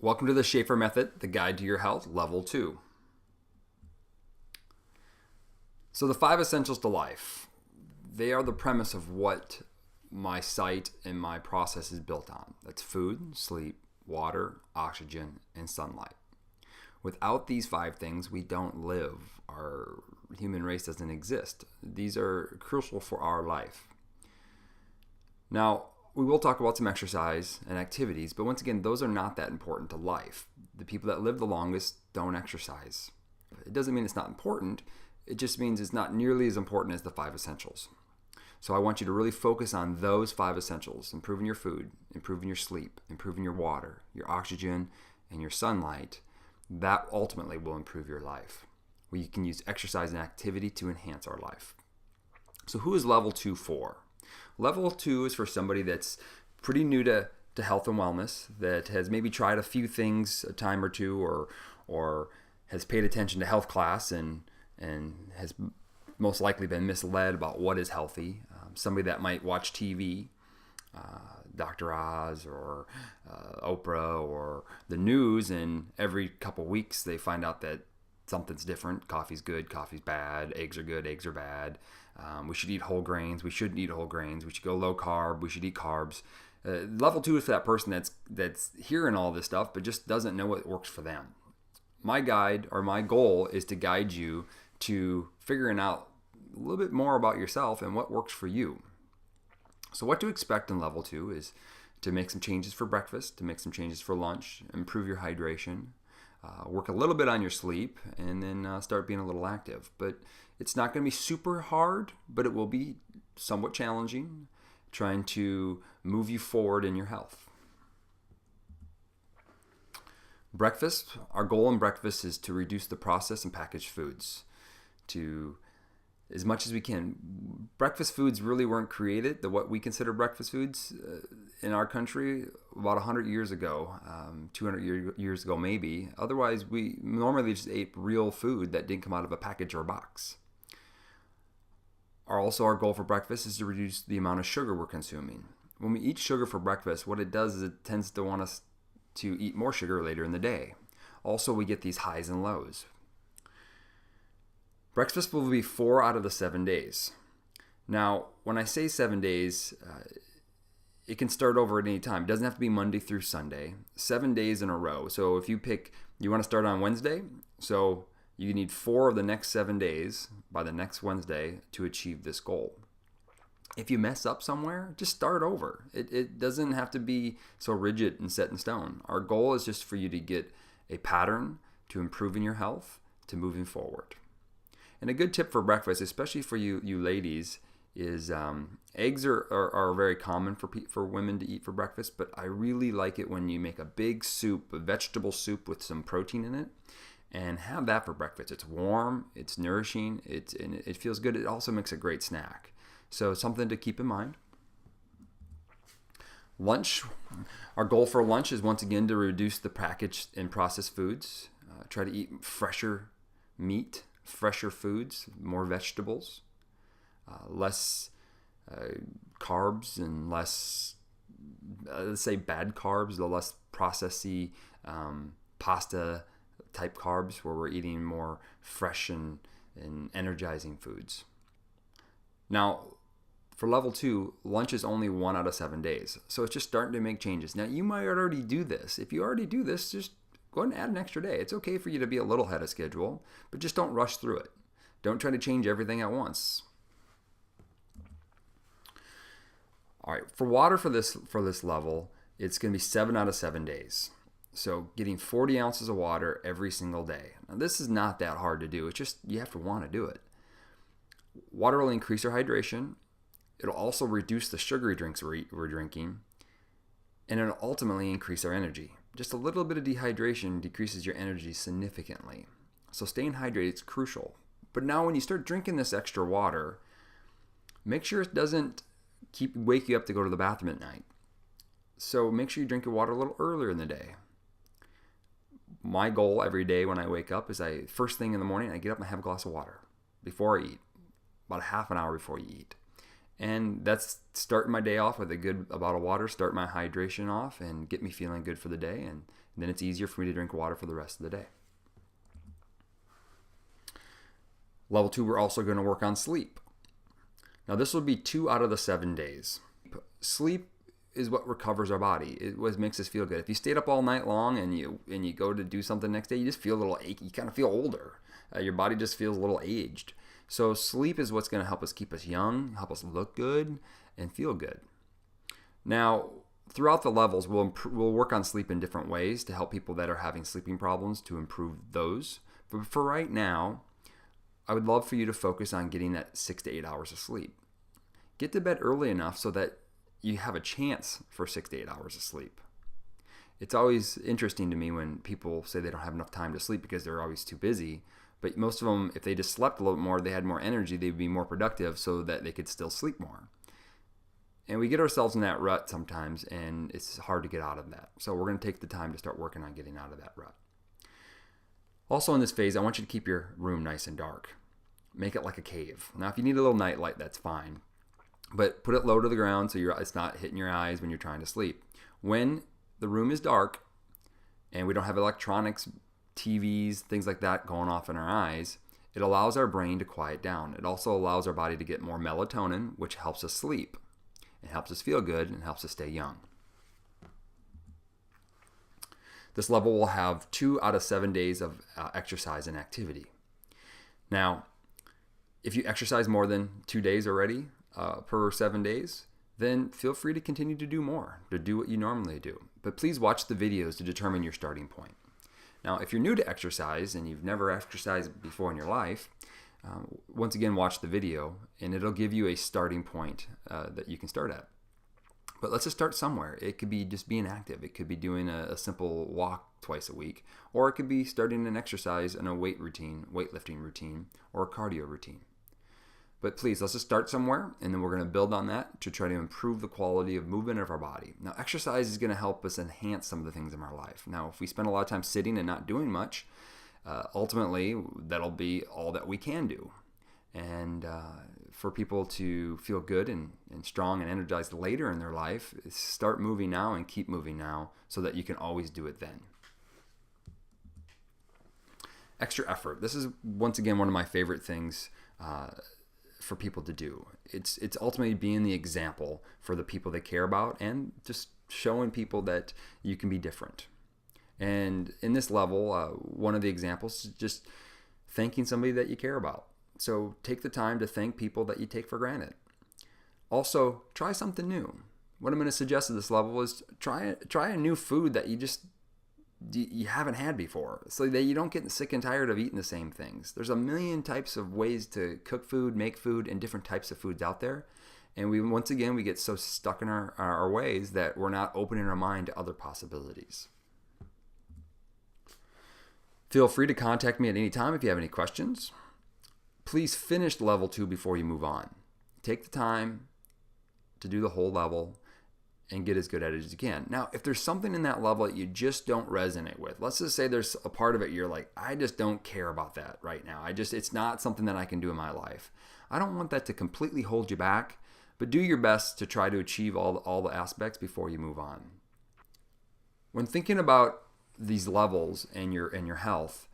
Welcome to the Schaefer Method, the guide to your health, level 2. So the 5 essentials to life, they are the premise of what my site and my process is built on. That's food, sleep, water, oxygen, and sunlight. Without these 5 things, we don't live. Our human race doesn't exist. These are crucial for our life. Now, we will talk about some exercise and activities, but once again, those are not that important to life. The people that live the longest don't exercise. It doesn't mean it's not important. It just means it's not nearly as important as the 5 essentials. So I want you to really focus on those 5 essentials: improving your food, improving your sleep, improving your water, your oxygen, and your sunlight. That ultimately will improve your life. We can use exercise and activity to enhance our life. So who is level 2 for? Level 2 is for somebody that's pretty new to health and wellness, that has maybe tried a few things a time or two, or has paid attention to health class and has most likely been misled about what is healthy. Somebody that might watch TV, Dr. Oz or Oprah or the news, and every couple weeks they find out that something's different. Coffee's good, coffee's bad. Eggs are good, eggs are bad. We should eat whole grains. We shouldn't eat whole grains. We should go low carb. We should eat carbs. Level 2 is for that person that's hearing all this stuff but just doesn't know what works for them. My guide, or my goal, is to guide you to figuring out a little bit more about yourself and what works for you. So what to expect in level 2 is to make some changes for breakfast, to make some changes for lunch, improve your hydration, work a little bit on your sleep, and then start being a little active. But it's not going to be super hard, but it will be somewhat challenging, trying to move you forward in your health. Breakfast, our goal in breakfast is to reduce the processed and packaged foods to as much as we can. Breakfast foods really weren't created, what we consider breakfast foods in our country, about 100 years ago, 200 years ago maybe. Otherwise, we normally just ate real food that didn't come out of a package or a box. Also, our goal for breakfast is to reduce the amount of sugar we're consuming. When we eat sugar for breakfast, what it does is it tends to want us to eat more sugar later in the day. Also, we get these highs and lows. Breakfast will be 4 out of the 7 days. Now, when I say 7 days, it can start over at any time. It doesn't have to be Monday through Sunday. 7 days in a row. So if you want to start on Wednesday, so you need 4 of the next 7 days by the next Wednesday to achieve this goal. If you mess up somewhere, just start over. It doesn't have to be so rigid and set in stone. Our goal is just for you to get a pattern to improving your health, to moving forward. And a good tip for breakfast, especially for you ladies, is eggs are very common for women to eat for breakfast, but I really like it when you make a big soup, a vegetable soup with some protein in it, and have that for breakfast. It's warm, it's nourishing, and it feels good. It also makes a great snack. So something to keep in mind. Lunch, our goal for lunch is once again to reduce the packaged and processed foods. Try to eat fresher meat, fresher foods, more vegetables, less carbs and less, let's say, bad carbs, the less processy pasta type carbs, where we're eating more fresh and energizing foods. Now, for level 2, lunch is only 1 out of 7 days. So it's just starting to make changes. Now, you might already do this. If you already do this, just go ahead and add an extra day. It's okay for you to be a little ahead of schedule, but just don't rush through it. Don't try to change everything at once. All right, for water for this level, it's going to be 7 out of 7 days. So getting 40 ounces of water every single day. Now, this is not that hard to do. It's just you have to want to do it. Water will increase our hydration. It'll also reduce the sugary drinks we're drinking, and it'll ultimately increase our energy. Just a little bit of dehydration decreases your energy significantly. So staying hydrated is crucial. But now when you start drinking this extra water, make sure it doesn't wake you up to go to the bathroom at night. So make sure you drink your water a little earlier in the day. My goal every day when I wake up is first thing in the morning, I get up and have a glass of water before I eat, about a half an hour before you eat. And that's starting my day off with a good bottle of water, start my hydration off, and get me feeling good for the day. And Then it's easier for me to drink water for the rest of the day. Level 2, we're also going to work on sleep. Now this will be 2 out of the 7 days. Sleep is what recovers our body. It what makes us feel good. If you stayed up all night long and you go to do something next day, you just feel a little achy. You kind of feel older. Your body just feels a little aged. So sleep is what's going to help us keep us young, help us look good, and feel good. Now, throughout the levels, we'll work on sleep in different ways to help people that are having sleeping problems to improve those. But for right now, I would love for you to focus on getting that 6 to 8 hours of sleep. Get to bed early enough so that you have a chance for 6 to 8 hours of sleep. It's always interesting to me when people say they don't have enough time to sleep because they're always too busy. But most of them, if they just slept a little more, they had more energy, they'd be more productive so that they could still sleep more. And we get ourselves in that rut sometimes, and it's hard to get out of that. So we're going to take the time to start working on getting out of that rut. Also in this phase, I want you to keep your room nice and dark. Make it like a cave. Now, if you need a little night light, that's fine. But put it low to the ground so it's not hitting your eyes when you're trying to sleep. When the room is dark and we don't have electronics, TVs, things like that going off in our eyes, it allows our brain to quiet down. It also allows our body to get more melatonin, which helps us sleep. It helps us feel good and helps us stay young. This level will have 2 out of 7 days of exercise and activity. Now, if you exercise more than 2 days already per 7 days, then feel free to continue to do more, to do what you normally do. But please watch the videos to determine your starting point. Now, if you're new to exercise and you've never exercised before in your life, once again, watch the video and it'll give you a starting point that you can start at. But let's just start somewhere. It could be just being active. It could be doing a simple walk twice a week, or it could be starting an exercise and a weightlifting routine, or a cardio routine. But please, let's just start somewhere, and then we're going to build on that to try to improve the quality of movement of our body. Now, exercise is going to help us enhance some of the things in our life. Now, if we spend a lot of time sitting and not doing much, ultimately, that'll be all that we can do. And for people to feel good and strong and energized later in their life, start moving now and keep moving now so that you can always do it then. Extra effort. This is, once again, one of my favorite things for people to do. It's ultimately being the example for the people they care about and just showing people that you can be different. And in this level, one of the examples is just thanking somebody that you care about. So take the time to thank people that you take for granted. Also, try something new. What I'm going to suggest at this level is try a new food that you haven't had before, so that you don't get sick and tired of eating the same things. There's a million types of ways to cook food, make food, and different types of foods out there. And once again, we get so stuck in our ways that we're not opening our mind to other possibilities. Feel free to contact me at any time if you have any questions. Please finish level 2 before you move on. Take the time to do the whole level and get as good at it as you can. Now, if there's something in that level that you just don't resonate with, let's just say there's a part of it you're like, I just don't care about that right now. It's not something that I can do in my life. I don't want that to completely hold you back, but do your best to try to achieve all the aspects before you move on. When thinking about these levels and your health,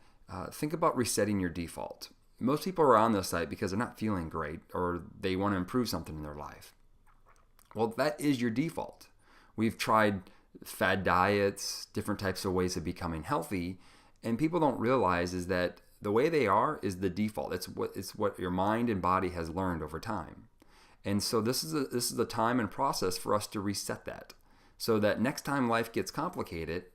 think about resetting your default. Most people are on this site because they're not feeling great or they want to improve something in their life. Well, that is your default. We've tried fad diets, different types of ways of becoming healthy, and people don't realize is that the way they are is the default. It's what your mind and body has learned over time. And so this is a time and process for us to reset that, so that next time life gets complicated,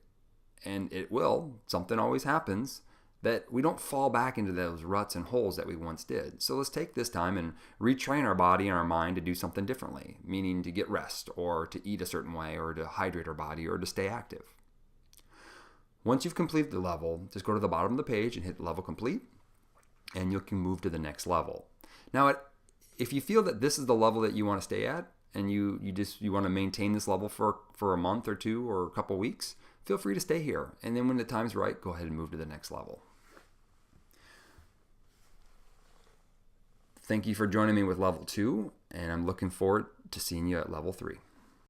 and it will, something always happens, that we don't fall back into those ruts and holes that we once did. So let's take this time and retrain our body and our mind to do something differently, meaning to get rest or to eat a certain way or to hydrate our body or to stay active. Once you've completed the level, just go to the bottom of the page and hit level complete, and you can move to the next level. Now, if you feel that this is the level that you want to stay at and you want to maintain this level for a month or two or a couple weeks, feel free to stay here. And then when the time's right, go ahead and move to the next level. Thank you for joining me with level 2, and I'm looking forward to seeing you at level 3.